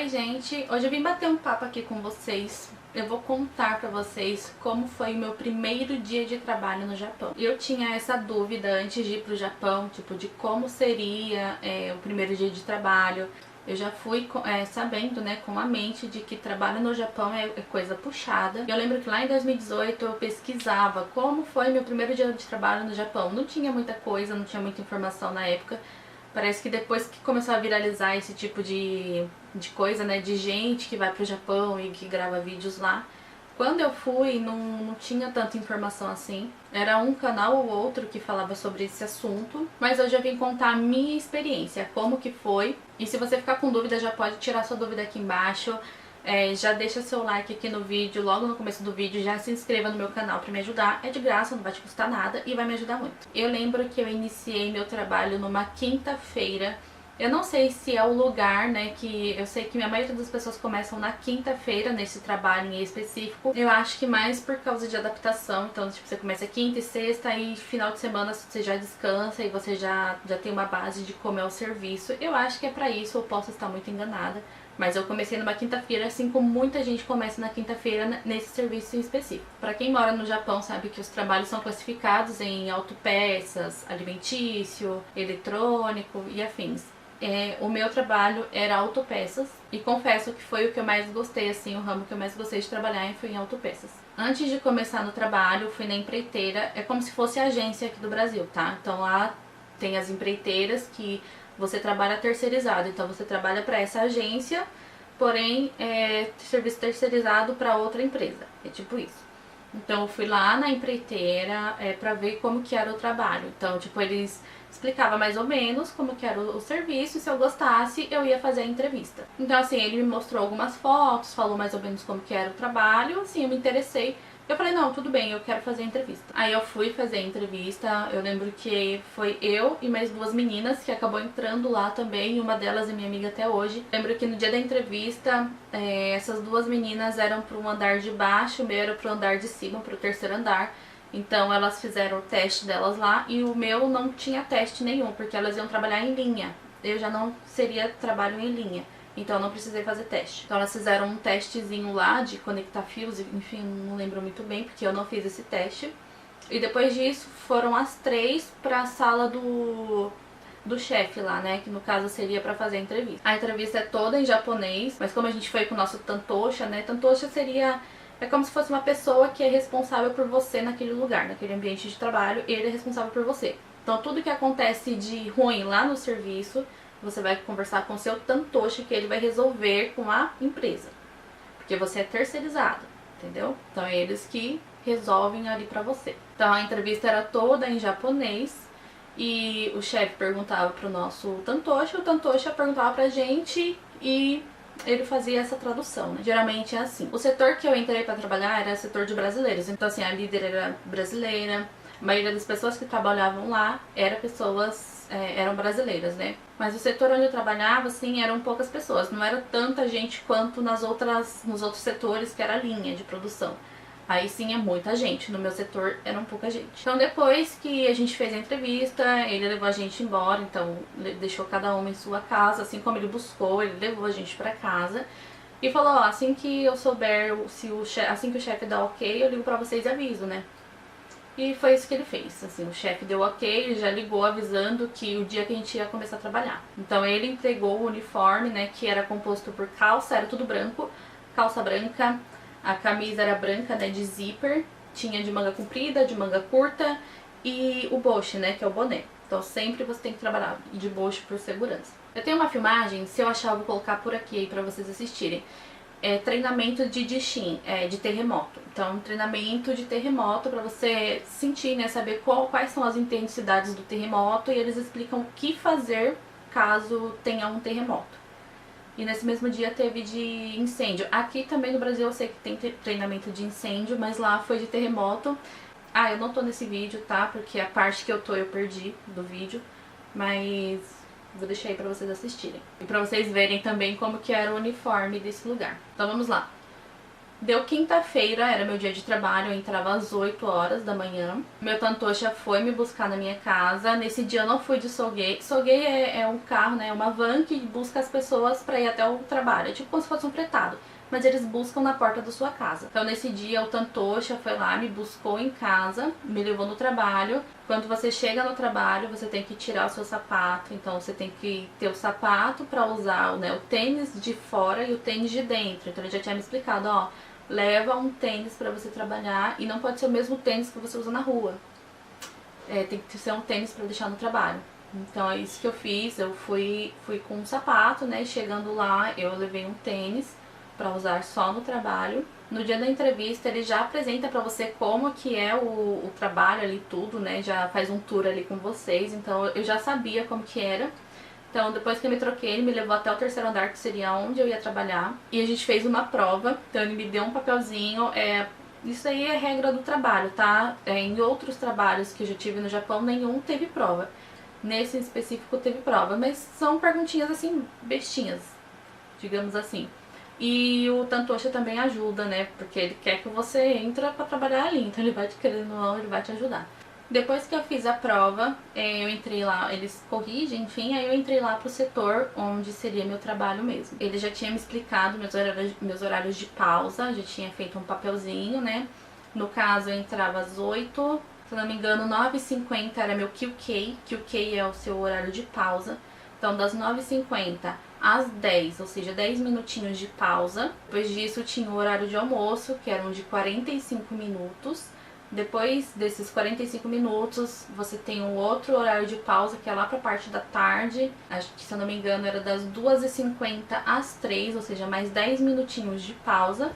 Oi gente, hoje eu vim bater um papo aqui com vocês. Eu vou contar pra vocês como foi o meu primeiro dia de trabalho no Japão. Eu tinha essa dúvida antes de ir pro Japão, tipo, de como seria o primeiro dia de trabalho. Eu já fui sabendo, né, com a mente de que trabalho no Japão é coisa puxada. Eu lembro que lá em 2018 eu pesquisava como foi meu primeiro dia de trabalho no Japão. Não tinha muita coisa, não tinha muita informação na época. Parece que depois que começou a viralizar esse tipo de coisa, né, de gente que vai pro Japão e que grava vídeos lá, quando eu fui não tinha tanta informação assim. Era um canal ou outro que falava sobre esse assunto, mas hoje eu vim contar a minha experiência, como que foi. E se você ficar com dúvida, já pode tirar sua dúvida aqui embaixo. Já deixa seu like aqui no vídeo, logo no começo do vídeo, já se inscreva no meu canal pra me ajudar. É de graça, não vai te custar nada e vai me ajudar muito. Eu lembro que eu iniciei meu trabalho numa quinta-feira. Eu não sei se é o lugar, né, que eu sei que a maioria das pessoas começam na quinta-feira nesse trabalho em específico. Eu acho que mais por causa de adaptação, então tipo, você começa quinta e sexta e final de semana você já descansa e você já tem uma base de como é o serviço. Eu acho que é pra isso, eu posso estar muito enganada. Mas eu comecei numa quinta-feira, assim como muita gente começa na quinta-feira nesse serviço em específico. Para quem mora no Japão sabe que os trabalhos são classificados em autopeças, alimentício, eletrônico e afins. O meu trabalho era autopeças e confesso que foi o que eu mais gostei, assim, o ramo que eu mais gostei de trabalhar foi em autopeças. Antes de começar no trabalho, fui na empreiteira, é como se fosse a agência aqui do Brasil, tá? Então lá tem as empreiteiras que você trabalha terceirizado, então você trabalha para essa agência, porém serviço terceirizado para outra empresa, é tipo isso. Então eu fui lá na empreiteira pra ver como que era o trabalho. Então, tipo, eles explicavam mais ou menos como que era o serviço e se eu gostasse eu ia fazer a entrevista. Então assim, ele me mostrou algumas fotos, falou mais ou menos como que era o trabalho, assim, eu me interessei. Eu falei, não, tudo bem, eu quero fazer a entrevista. Aí eu fui fazer a entrevista, eu lembro que foi eu e mais duas meninas que acabou entrando lá também, uma delas é minha amiga até hoje. Lembro que no dia da entrevista, essas duas meninas eram pro um andar de baixo, o meu era pro andar de cima, pro terceiro andar. Então elas fizeram o teste delas lá e o meu não tinha teste nenhum, porque elas iam trabalhar em linha. Eu já não seria trabalho em linha. Então eu não precisei fazer teste. Então elas fizeram um testezinho lá de conectar fios, enfim, não lembro muito bem porque eu não fiz esse teste. E depois disso foram as três pra sala do chefe lá, né, que no caso seria pra fazer a entrevista. A entrevista é toda em japonês, mas como a gente foi com o nosso Tantosha, né, Tantosha é como se fosse uma pessoa que é responsável por você naquele lugar, naquele ambiente de trabalho, e ele é responsável por você. Então tudo que acontece de ruim lá no serviço, você vai conversar com o seu Tantosha, que ele vai resolver com a empresa. Porque você é terceirizado, entendeu? Então é eles que resolvem ali pra você. Então a entrevista era toda em japonês e o chefe perguntava pro nosso Tantosha, o Tantosha perguntava pra gente e ele fazia essa tradução, né? Geralmente é assim. O setor que eu entrei pra trabalhar era setor de brasileiros, então assim, a líder era brasileira, a maioria das pessoas que trabalhavam lá eram brasileiras, né? Mas o setor onde eu trabalhava, assim, eram poucas pessoas, não era tanta gente quanto nos outros setores que era a linha de produção. Aí sim é muita gente, no meu setor era pouca gente. Então depois que a gente fez a entrevista, ele levou a gente embora, então deixou cada uma em sua casa, assim como ele buscou, ele levou a gente pra casa. E falou, ó, assim que eu souber, assim que o chefe dá ok, eu ligo pra vocês e aviso, né? E foi isso que ele fez, assim, o chefe deu ok, ele já ligou avisando que o dia que a gente ia começar a trabalhar. Então ele entregou o uniforme, né, que era composto por calça, era tudo branco, calça branca, a camisa era branca, né, de zíper, tinha de manga comprida, de manga curta e o boshi, né, que é o boné. Então sempre você tem que trabalhar de boshi por segurança. Eu tenho uma filmagem, se eu achar eu vou colocar por aqui aí pra vocês assistirem. Treinamento de Jishin, de terremoto. Então, treinamento de terremoto para você sentir, né, saber quais são as intensidades do terremoto e eles explicam o que fazer caso tenha um terremoto. E nesse mesmo dia teve de incêndio. Aqui também no Brasil eu sei que tem treinamento de incêndio, mas lá foi de terremoto. Ah, eu não tô nesse vídeo, tá? Porque a parte que eu tô eu perdi do vídeo, mas vou deixar aí pra vocês assistirem. E pra vocês verem também como que era o uniforme desse lugar. Então vamos lá. Deu quinta-feira, era meu dia de trabalho, eu entrava às 8 horas da manhã. Meu tantocha foi me buscar na minha casa. Nesse dia eu não fui de Soguei. Soguei é um carro, né, uma van que busca as pessoas pra ir até o trabalho. É tipo como se fosse um fretado, mas eles buscam na porta da sua casa. Então nesse dia o tantocha foi lá, me buscou em casa, me levou no trabalho. Quando você chega no trabalho, você tem que tirar o seu sapato. Então você tem que ter o sapato pra usar, né, o tênis de fora e o tênis de dentro. Então ele já tinha me explicado, ó, leva um tênis pra você trabalhar e não pode ser o mesmo tênis que você usa na rua. Tem que ser um tênis pra deixar no trabalho. Então é isso que eu fiz, eu fui com um sapato, né, chegando lá eu levei um tênis pra usar só no trabalho. No dia da entrevista ele já apresenta pra você como que é o trabalho ali, tudo, né, já faz um tour ali com vocês, então eu já sabia como que era. Então, depois que eu me troquei, ele me levou até o terceiro andar, que seria onde eu ia trabalhar. E a gente fez uma prova. Então, ele me deu um papelzinho. Isso aí é regra do trabalho, tá? Em outros trabalhos que eu já tive no Japão, nenhum teve prova. Nesse em específico teve prova. Mas são perguntinhas, assim, bestinhas, digamos assim. E o tantocha também ajuda, né? Porque ele quer que você entre pra trabalhar ali. Então, ele vai te querendo ou não, ele vai te ajudar. Depois que eu fiz a prova, eu entrei lá, eles corrigem, enfim, aí eu entrei lá pro setor onde seria meu trabalho mesmo. Ele já tinha me explicado meus horários de pausa, já tinha feito um papelzinho, né? No caso, eu entrava às 8, se não me engano, 9h50 era meu QK. QK é o seu horário de pausa. Então, das 9h50 às 10, ou seja, 10 minutinhos de pausa. Depois disso, tinha o horário de almoço, que eram de 45 minutos. Depois desses 45 minutos, você tem um outro horário de pausa, que é lá pra parte da tarde. Acho que, se eu não me engano, era das 2h50 às 3, ou seja, mais 10 minutinhos de pausa.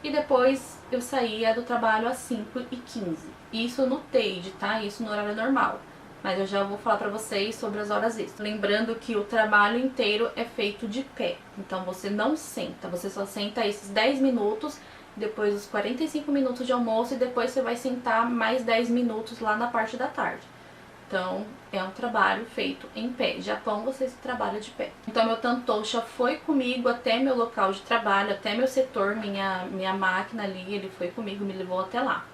E depois eu saía do trabalho às 5h15. Isso no TADE, tá? Isso no horário normal. Mas eu já vou falar pra vocês sobre as horas extras. Lembrando que o trabalho inteiro é feito de pé. Então você não senta, você só senta esses 10 minutos, depois os 45 minutos de almoço e depois você vai sentar mais 10 minutos lá na parte da tarde. Então, é um trabalho feito em pé. Japão, você trabalha de pé. Então, meu tantocha foi comigo até meu local de trabalho, até meu setor, minha máquina ali, ele foi comigo, me levou até lá.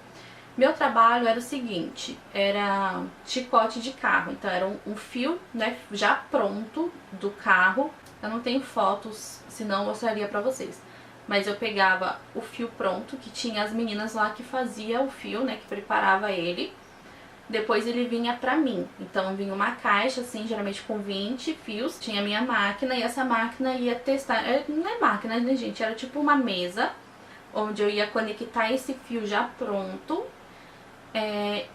Meu trabalho era o seguinte, era chicote de carro. Então, era um fio, né, já pronto do carro. Eu não tenho fotos, senão eu mostraria pra vocês. Mas eu pegava o fio pronto, que tinha as meninas lá que fazia o fio, né, que preparava ele. Depois ele vinha pra mim. Então vinha uma caixa, assim, geralmente com 20 fios. Tinha a minha máquina e essa máquina ia testar. Não é máquina, né, gente? Era tipo uma mesa, onde eu ia conectar esse fio já pronto.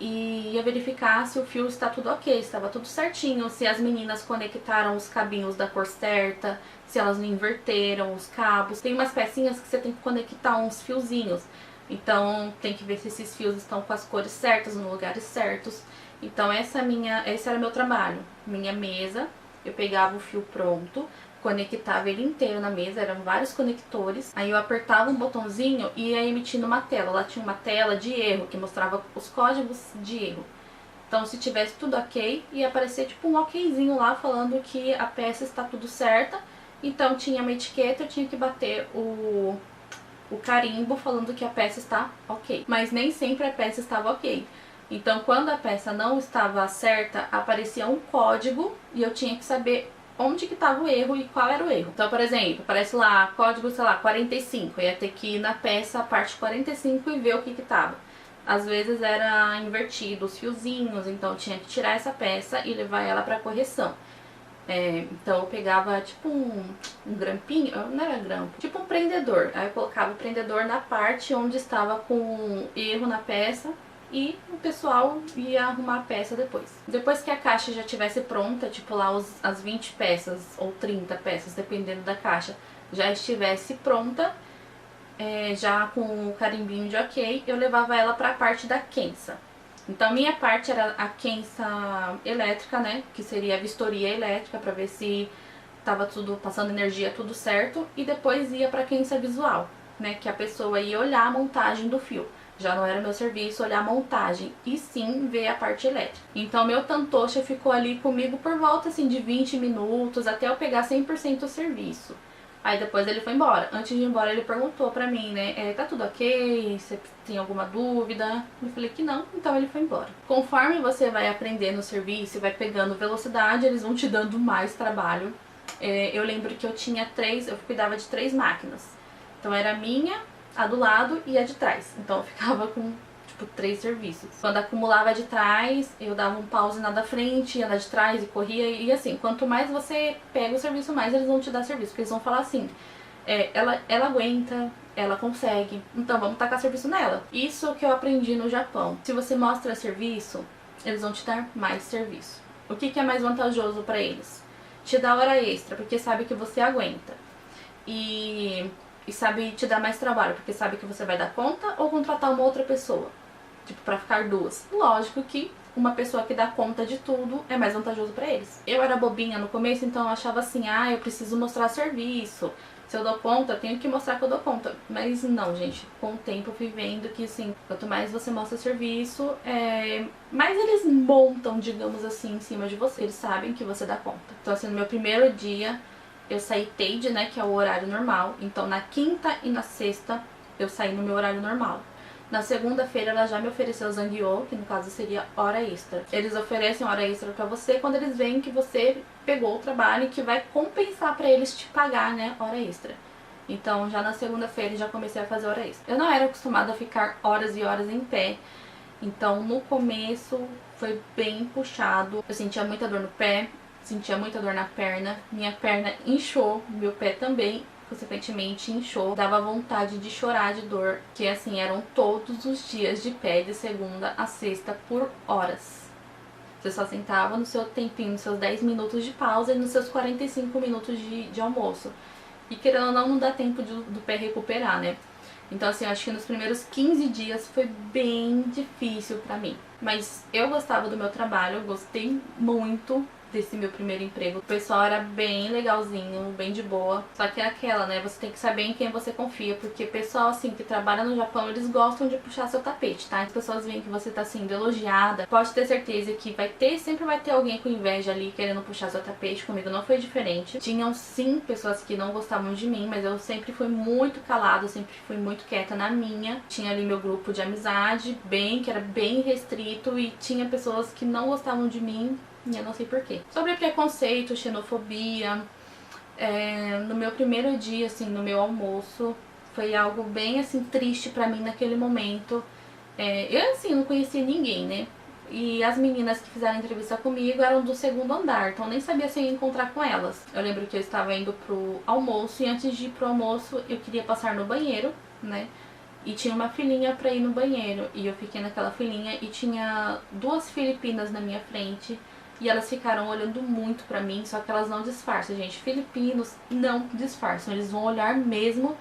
E ia verificar se o fio está tudo ok, estava tudo certinho, se as meninas conectaram os cabinhos da cor certa, se elas não inverteram os cabos. Tem umas pecinhas que você tem que conectar uns fiozinhos, então tem que ver se esses fios estão com as cores certas, nos lugares certos. Então esse era meu trabalho, minha mesa. Eu pegava o fio pronto, conectava ele inteiro na mesa, eram vários conectores. Aí eu apertava um botãozinho e ia emitindo uma tela. Lá tinha uma tela de erro que mostrava os códigos de erro. Então, se tivesse tudo ok, ia aparecer tipo um okzinho lá falando que a peça está tudo certa. Então tinha uma etiqueta, eu tinha que bater o carimbo falando que a peça está ok. Mas nem sempre a peça estava ok. Então, quando a peça não estava certa, aparecia um código e eu tinha que saber onde que estava o erro e qual era o erro. Então, por exemplo, aparece lá, código, sei lá, 45. Eu ia ter que ir na peça, a parte 45 e ver o que que tava. Às vezes era invertido os fiozinhos, então eu tinha que tirar essa peça e levar ela para correção. Então eu pegava tipo um grampinho, não era grampo, tipo um prendedor. Aí eu colocava o prendedor na parte onde estava com erro na peça e o pessoal ia arrumar a peça depois. Depois que a caixa já estivesse pronta, tipo lá as 20 peças ou 30 peças, dependendo da caixa, já estivesse pronta, já com o carimbinho de ok, eu levava ela para a parte da Kensa. Então minha parte era a Kensa elétrica, né, que seria a vistoria elétrica para ver se tava tudo passando energia, tudo certo, e depois ia para a Kensa visual, né, que a pessoa ia olhar a montagem do fio. Já não era meu serviço olhar a montagem, e sim ver a parte elétrica. Então meu tantocha ficou ali comigo por volta assim de 20 minutos, até eu pegar 100% o serviço. Aí depois ele foi embora. Antes de ir embora ele perguntou pra mim, né, tá tudo ok? Você tem alguma dúvida? Eu falei que não, então ele foi embora. Conforme você vai aprendendo o serviço e vai pegando velocidade, eles vão te dando mais trabalho. Eu lembro que eu cuidava de 3 máquinas. Então era a minha, a do lado e a de trás. Então eu ficava com, tipo, 3 serviços. Quando acumulava a de trás, eu dava um pause na da frente, ia na de trás e corria. E assim, quanto mais você pega o serviço, mais eles vão te dar serviço. Porque eles vão falar assim, ela aguenta, ela consegue, então vamos tacar serviço nela. Isso que eu aprendi no Japão. Se você mostra serviço, eles vão te dar mais serviço. O que é mais vantajoso pra eles? Te dá hora extra, porque sabe que você aguenta. E sabe te dar mais trabalho, porque sabe que você vai dar conta, ou contratar uma outra pessoa, tipo, pra ficar 2. Lógico que uma pessoa que dá conta de tudo é mais vantajoso pra eles. Eu era bobinha no começo, então eu achava assim, eu preciso mostrar serviço. Se eu dou conta, eu tenho que mostrar que eu dou conta. Mas não, gente, com o tempo eu fui vendo que, assim, quanto mais você mostra serviço, mais eles montam, digamos assim, em cima de você. Eles sabem que você dá conta. Então, assim, no meu primeiro dia, eu saí TADE, né, que é o horário normal. Então, na quinta e na sexta, eu saí no meu horário normal. Na segunda-feira, ela já me ofereceu o Zangyo, que no caso seria hora extra. Eles oferecem hora extra pra você quando eles veem que você pegou o trabalho e que vai compensar pra eles te pagar, né, hora extra. Então, já na segunda-feira, já comecei a fazer hora extra. Eu não era acostumada a ficar horas e horas em pé. Então, no começo, foi bem puxado. Eu sentia muita dor no pé, sentia muita dor na perna. Minha perna inchou, meu pé também, consequentemente inchou. Dava vontade de chorar de dor, que assim, eram todos os dias de pé, de segunda a sexta, por horas. Você só sentava no seu tempinho, nos seus 10 minutos de pausa e nos seus 45 minutos de almoço. E querendo ou não, não dá tempo do pé recuperar, né? Então, assim, eu acho que nos primeiros 15 dias foi bem difícil pra mim. Mas eu gostava do meu trabalho, eu gostei muito desse meu primeiro emprego. O pessoal era bem legalzinho, bem de boa. Só que é aquela, né? Você tem que saber em quem você confia, porque pessoal, assim, que trabalha no Japão, eles gostam de puxar seu tapete, tá? As pessoas veem que você tá sendo elogiada. Pode ter certeza que sempre vai ter alguém com inveja ali querendo puxar seu tapete. Comigo não foi diferente. Tinham, sim, pessoas que não gostavam de mim, mas eu sempre fui muito calada, sempre fui muito quieta na minha. Tinha ali meu grupo de amizade, que era bem restrito, e tinha pessoas que não gostavam de mim, e eu não sei porquê. Sobre preconceito, xenofobia, no meu primeiro dia, assim, no meu almoço, foi algo bem, assim, triste pra mim naquele momento. Eu, assim, não conhecia ninguém, né? E as meninas que fizeram entrevista comigo eram do segundo andar, então eu nem sabia se eu ia encontrar com elas. Eu lembro que eu estava indo pro almoço, e antes de ir pro almoço eu queria passar no banheiro, né? E tinha uma filinha pra ir no banheiro, e eu fiquei naquela filinha e tinha 2 filipinas na minha frente. E elas ficaram olhando muito pra mim, só que elas não disfarçam, gente. Filipinos não disfarçam, eles vão olhar mesmo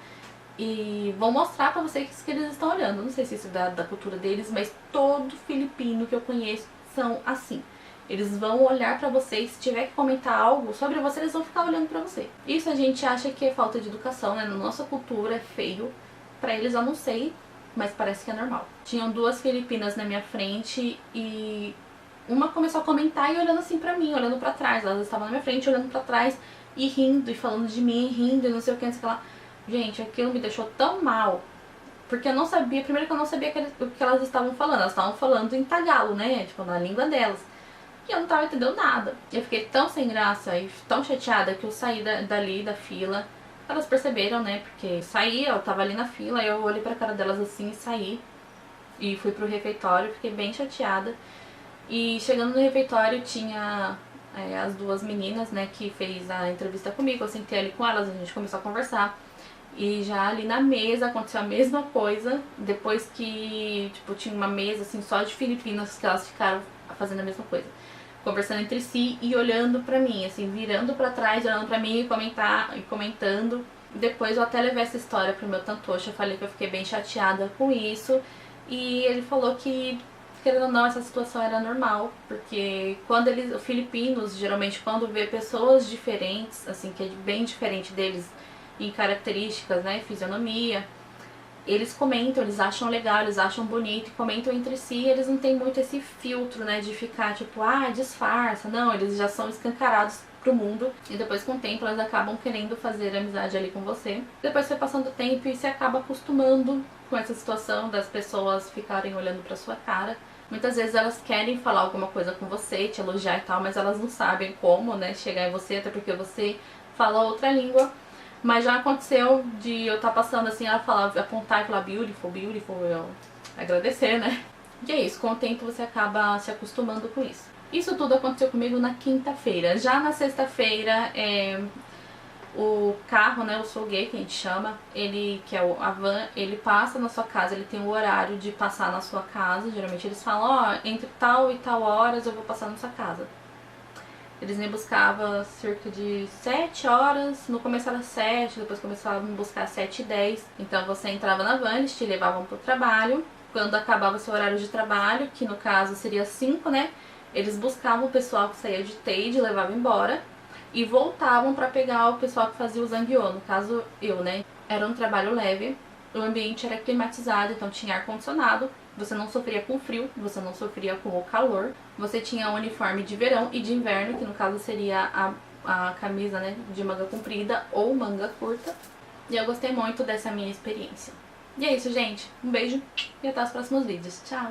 e vão mostrar pra vocês que eles estão olhando. Não sei se isso é da cultura deles, mas todo filipino que eu conheço são assim. Eles vão olhar pra vocês, se tiver que comentar algo sobre você, eles vão ficar olhando pra você. Isso a gente acha que é falta de educação, né? Na nossa cultura é feio. Pra eles eu não sei, mas parece que é normal. Tinham 2 filipinas na minha frente e uma começou a comentar e olhando assim pra mim, olhando pra trás. Elas estavam na minha frente, olhando pra trás e rindo, e falando de mim, rindo, e não sei o que, não sei o que lá. Gente, aquilo me deixou tão mal, porque eu não sabia, primeiro que eu não sabia o que elas estavam falando. Elas estavam falando em tagalo, né, tipo, na língua delas. E eu não tava entendendo nada. Eu fiquei tão sem graça e tão chateada que eu saí dali, da fila. Elas perceberam, né, porque saí, eu tava ali na fila, eu olhei pra cara delas assim e saí. E fui pro refeitório, fiquei bem chateada. E chegando no refeitório tinha as 2 meninas, né, que fez a entrevista comigo. Eu sentei ali com elas, a gente começou a conversar. E já ali na mesa aconteceu a mesma coisa. Depois que, tipo, tinha uma mesa assim só de filipinas, que elas ficaram fazendo a mesma coisa, conversando entre si e olhando pra mim, assim, virando pra trás, olhando pra mim e comentando. Depois eu até levei essa história pro meu tantoshi, eu falei que eu fiquei bem chateada com isso. E ele falou que, querendo ou não, essa situação era normal, porque quando os filipinos, geralmente, quando vê pessoas diferentes, assim, que é bem diferente deles em características, né, fisionomia, eles comentam, eles acham legal, eles acham bonito, comentam entre si, eles não têm muito esse filtro, né, de ficar tipo, ah, disfarça. Não, eles já são escancarados pro mundo e depois com o tempo elas acabam querendo fazer amizade ali com você. Depois foi passando o tempo e você acaba acostumando com essa situação das pessoas ficarem olhando pra sua cara. Muitas vezes elas querem falar alguma coisa com você, te elogiar e tal, mas elas não sabem como, né, chegar em você, até porque você fala outra língua. Mas já aconteceu de eu estar passando assim, ela falar, apontar e falar beautiful, beautiful, eu agradecer, né? E é isso, com o tempo você acaba se acostumando com isso. Isso tudo aconteceu comigo na quinta-feira. Já na sexta-feira, o carro, né, o Soulgay, que a gente chama, ele, que é a van, ele passa na sua casa, ele tem o horário de passar na sua casa. Geralmente eles falam, ó, entre tal e tal horas eu vou passar na sua casa. Eles me buscavam cerca de 7 horas, no começo era 7, depois começavam a me buscar às 7h10. Então você entrava na van, eles te levavam pro trabalho. Quando acabava seu horário de trabalho, que no caso seria 5, né? Eles buscavam o pessoal que saía de TADE, levavam embora. E voltavam pra pegar o pessoal que fazia o Zangueô, no caso eu, né? Era um trabalho leve, o ambiente era climatizado, então tinha ar-condicionado. Você não sofria com frio, você não sofria com o calor. Você tinha um uniforme de verão e de inverno, que no caso seria a camisa, né, de manga comprida ou manga curta. E eu gostei muito dessa minha experiência. E é isso, gente. Um beijo e até os próximos vídeos. Tchau!